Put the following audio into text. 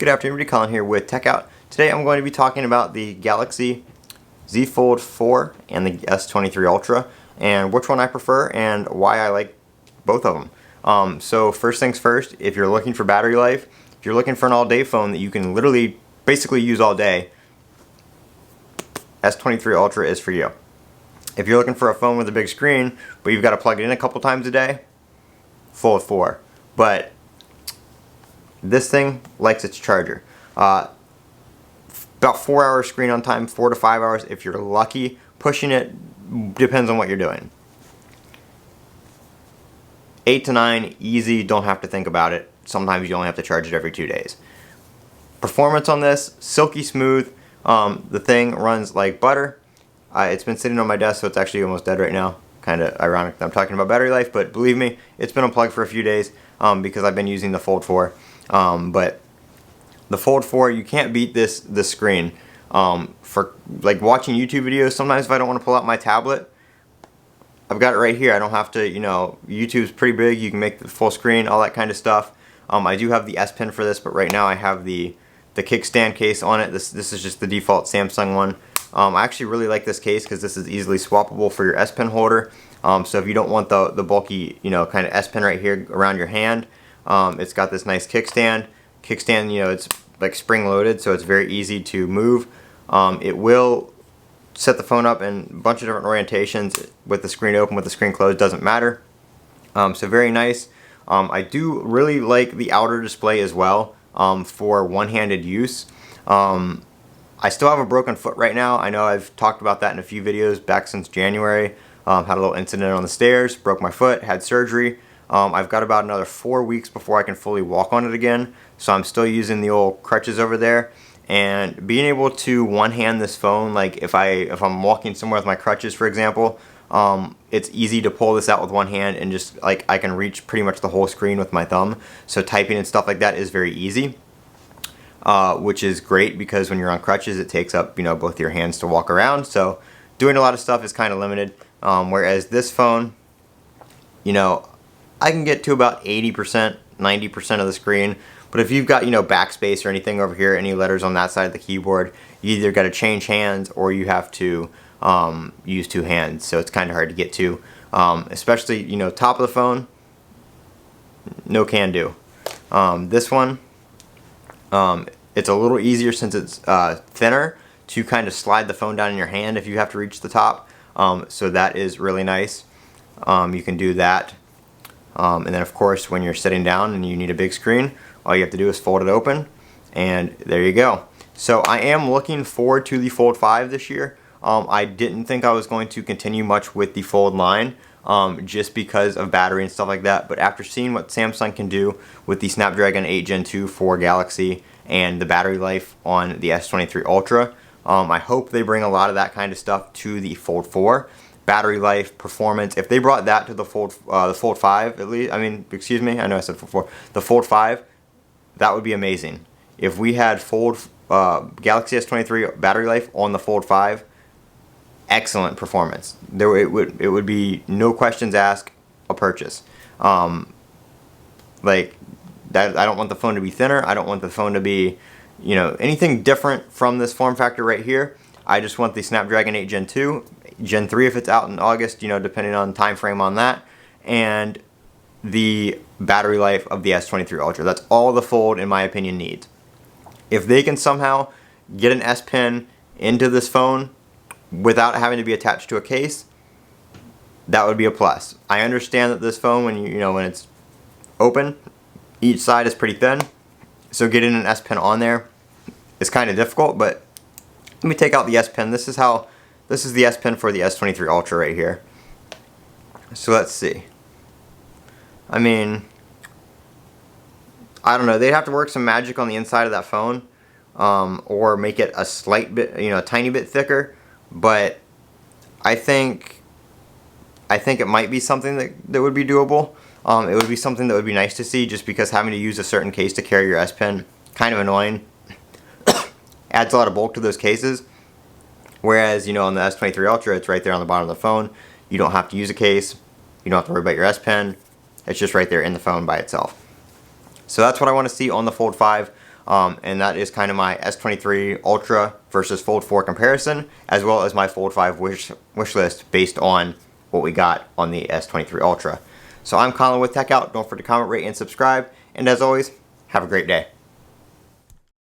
Good afternoon, everybody. Colin here with Techout. Today I'm going to be talking about the Galaxy Z Fold 4 and the S23 Ultra and which one I prefer and why I like both of them. So first things first, if you're looking for battery life, if you're looking for an all-day phone that you can literally basically use all day, S23 Ultra is for you. If you're looking for a phone with a big screen but you've got to plug it in a couple times a day, Fold 4. But this thing likes its charger. About 4 hours screen on time, 4 to 5 hours if you're lucky. Pushing it depends on what you're doing. 8 to 9, easy, don't have to think about it. Sometimes you only have to charge it every 2 days. Performance on this, silky smooth. The thing runs like butter. It's been sitting on my desk, so it's actually almost dead right now. Kind of ironic that I'm talking about battery life, but believe me, it's been unplugged for a few days because I've been using the Fold 4. But the Fold 4, you can't beat this screen. For like watching YouTube videos, sometimes if I don't want to pull out my tablet, I've got it right here. I don't have to, you know, YouTube's pretty big. You can make the full screen, all that kind of stuff. I do have the S Pen for this, but right now I have the kickstand case on it. This is just the default Samsung one. I actually really like this case because this is easily swappable for your S Pen holder. So if you don't want the bulky, you know, kind of S Pen right here around your hand, it's got this nice kickstand. Kickstand, you know, it's like spring loaded, so it's very easy to move. It will set the phone up in a bunch of different orientations with the screen open, with the screen closed, doesn't matter. So very nice. I do really like the outer display as well for one-handed use. I still have a broken foot right now. I know I've talked about that in a few videos back since January. Had a little incident on the stairs, broke my foot, had surgery. I've got about another 4 weeks before I can fully walk on it again, so I'm still using the old crutches over there. And being able to one-hand this phone, like if I'm walking somewhere with my crutches, for example, it's easy to pull this out with one hand and just like I can reach pretty much the whole screen with my thumb. So typing and stuff like that is very easy. Which is great because when you're on crutches, it takes up, you know, both your hands to walk around. So doing a lot of stuff is kind of limited. Whereas this phone, you know, I can get to about 80%, 90% of the screen. But if you've got, you know, backspace or anything over here, any letters on that side of the keyboard, you either got to change hands or you have to use two hands. So it's kind of hard to get to. Especially, you know, top of the phone, no can do. This one, it's a little easier since it's thinner to kind of slide the phone down in your hand if you have to reach the top. So that is really nice. You can do that. And then of course when you're sitting down and you need a big screen, all you have to do is fold it open and there you go. So I am looking forward to the Fold 5 this year. I didn't think I was going to continue much with the Fold line just because of battery and stuff like that, but after seeing what Samsung can do with the Snapdragon 8 Gen 2 for Galaxy and the battery life on the S23 Ultra, I hope they bring a lot of that kind of stuff to the Fold 4. Battery life, performance, if they brought that to the Fold 5 at least, I mean, excuse me, I know I said Fold 4, the Fold 5, that would be amazing. If we had Galaxy S23 battery life on the Fold 5, excellent performance. It would be no questions asked, a purchase. Like that, I don't want the phone to be thinner. I don't want the phone to be, you know, anything different from this form factor right here. I just want the Snapdragon 8 Gen 2, Gen 3 if it's out in August, you know, depending on time frame on that, and the battery life of the S23 Ultra. That's all the Fold, in my opinion, needs. If they can somehow get an S Pen into this phone without having to be attached to a case, that would be a plus. I understand that this phone, when when it's open, each side is pretty thin, so getting an S Pen on there is kind of difficult. But let me take out the S Pen. This is the S Pen for the S23 Ultra right here. So let's see. I mean, I don't know. They'd have to work some magic on the inside of that phone, or make it a slight bit, you know, a tiny bit thicker. But I think it might be something that would be doable. It would be something that would be nice to see, just because having to use a certain case to carry your S Pen, kind of annoying. Adds a lot of bulk to those cases. Whereas, you know, on the S23 Ultra, it's right there on the bottom of the phone. You don't have to use a case. You don't have to worry about your S Pen. It's just right there in the phone by itself. So that's what I want to see on the Fold 5. And that is kind of my S23 Ultra versus Fold 4 comparison, as well as my Fold 5 wish list based on what we got on the S23 Ultra. So I'm Colin with Techout. Don't forget to comment, rate, and subscribe. And as always, have a great day.